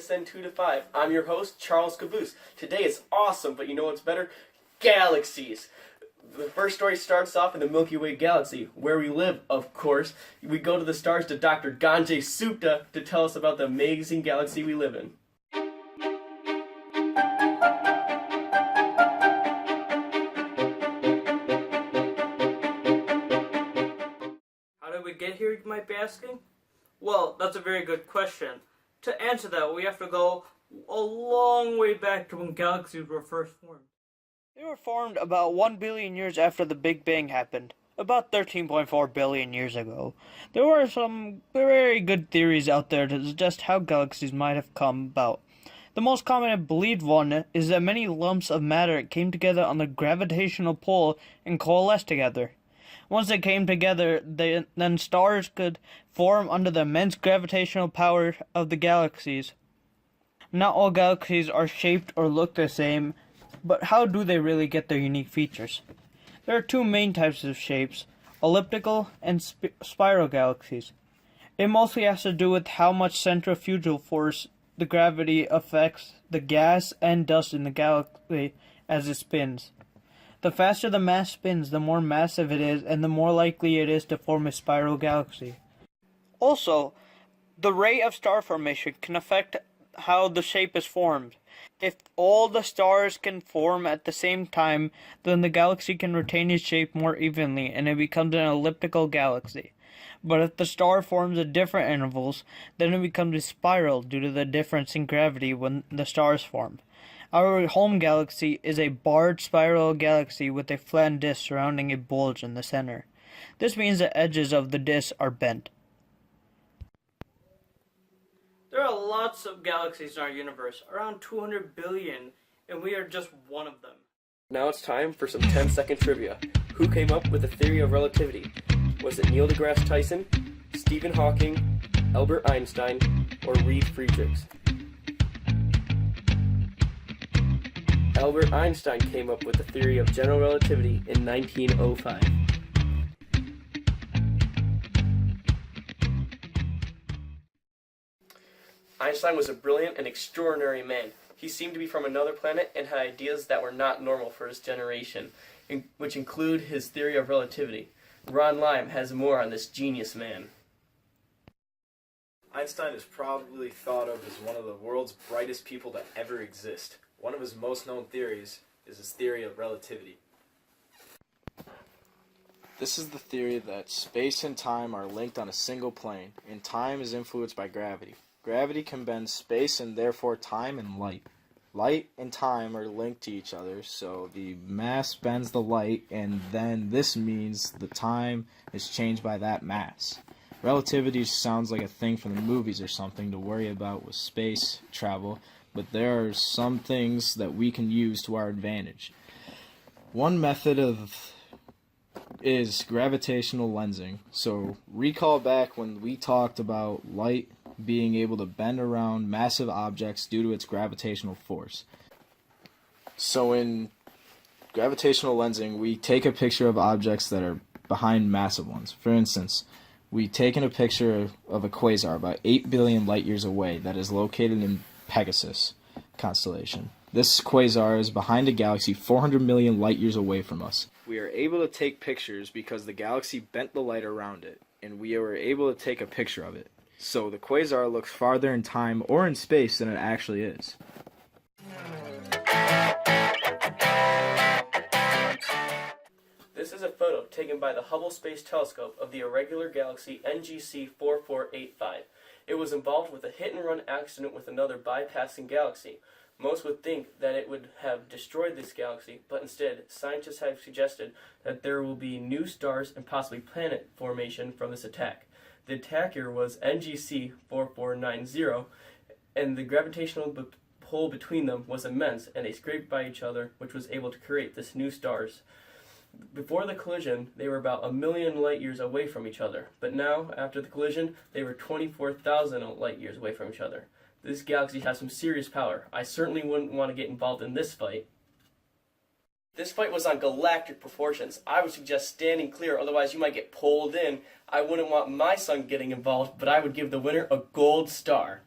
Listen 2 to 5. I'm your host, Charles Caboose. Today is awesome, but you know what's better? Galaxies. The first story starts off in the Milky Way galaxy, where we live, of course. We go to the stars to Dr. Ganjay Supta to tell us about the amazing galaxy we live in. How did we get here, you might be asking? Well, that's a very good question. To answer that, we have to go a long way back to when galaxies were first formed. They were formed about 1 billion years after the Big Bang happened, about 13.4 billion years ago. There were some very good theories out there to suggest how galaxies might have come about. The most common and believed one is that many lumps of matter came together on the gravitational pull and coalesced together. Once they came together, then stars could form under the immense gravitational power of the galaxies. Not all galaxies are shaped or look the same, but how do they really get their unique features? There are two main types of shapes, elliptical and spiral galaxies. It mostly has to do with how much centrifugal force the gravity affects the gas and dust in the galaxy as it spins. The faster the mass spins, the more massive it is, and the more likely it is to form a spiral galaxy. Also, the rate of star formation can affect how the shape is formed. If all the stars can form at the same time, then the galaxy can retain its shape more evenly, and it becomes an elliptical galaxy. But if the star forms at different intervals, then it becomes a spiral due to the difference in gravity when the stars form. Our home galaxy is a barred spiral galaxy with a flattened disk surrounding a bulge in the center. This means the edges of the disk are bent. There are lots of galaxies in our universe, around 200 billion, and we are just one of them. Now it's time for some 10-second trivia. Who came up with the theory of relativity? Was it Neil deGrasse Tyson, Stephen Hawking, Albert Einstein, or Reed Friedrichs? Albert Einstein came up with the theory of general relativity in 1905. Einstein was a brilliant and extraordinary man. He seemed to be from another planet and had ideas that were not normal for his generation, which include his theory of relativity. Ron Lime has more on this genius man. Einstein is probably thought of as one of the world's brightest people to ever exist. One of his most known theories is his theory of relativity. This is the theory that space and time are linked on a single plane, and time is influenced by gravity. Gravity can bend space and therefore time and light. Light and time are linked to each other, so the mass bends the light, and then this means the time is changed by that mass. Relativity sounds like a thing from the movies or something to worry about with space travel, but there are some things that we can use to our advantage. One method is gravitational lensing. So recall back when we talked about light being able to bend around massive objects due to its gravitational force. So in gravitational lensing, we take a picture of objects that are behind massive ones. For instance, we've taken a picture of a quasar about 8 billion light years away that is located in Pegasus constellation. This quasar is behind a galaxy 400 million light years away from us. We are able to take pictures because the galaxy bent the light around it, and we were able to take a picture of it. So the quasar looks farther in time or in space than it actually is. This is a photo taken by the Hubble Space Telescope of the irregular galaxy NGC 4485. It was involved with a hit-and-run accident with another bypassing galaxy. Most would think that it would have destroyed this galaxy, but instead, scientists have suggested that there will be new stars and possibly planet formation from this attack. The attacker was NGC 4490, and the gravitational pull between them was immense, and they scraped by each other, which was able to create this new stars. Before the collision, they were about 1 million light years away from each other, but now, after the collision, they were 24,000 light years away from each other. This galaxy has some serious power. I certainly wouldn't want to get involved in this fight. This fight was on galactic proportions. I would suggest standing clear, otherwise you might get pulled in. I wouldn't want my son getting involved, but I would give the winner a gold star.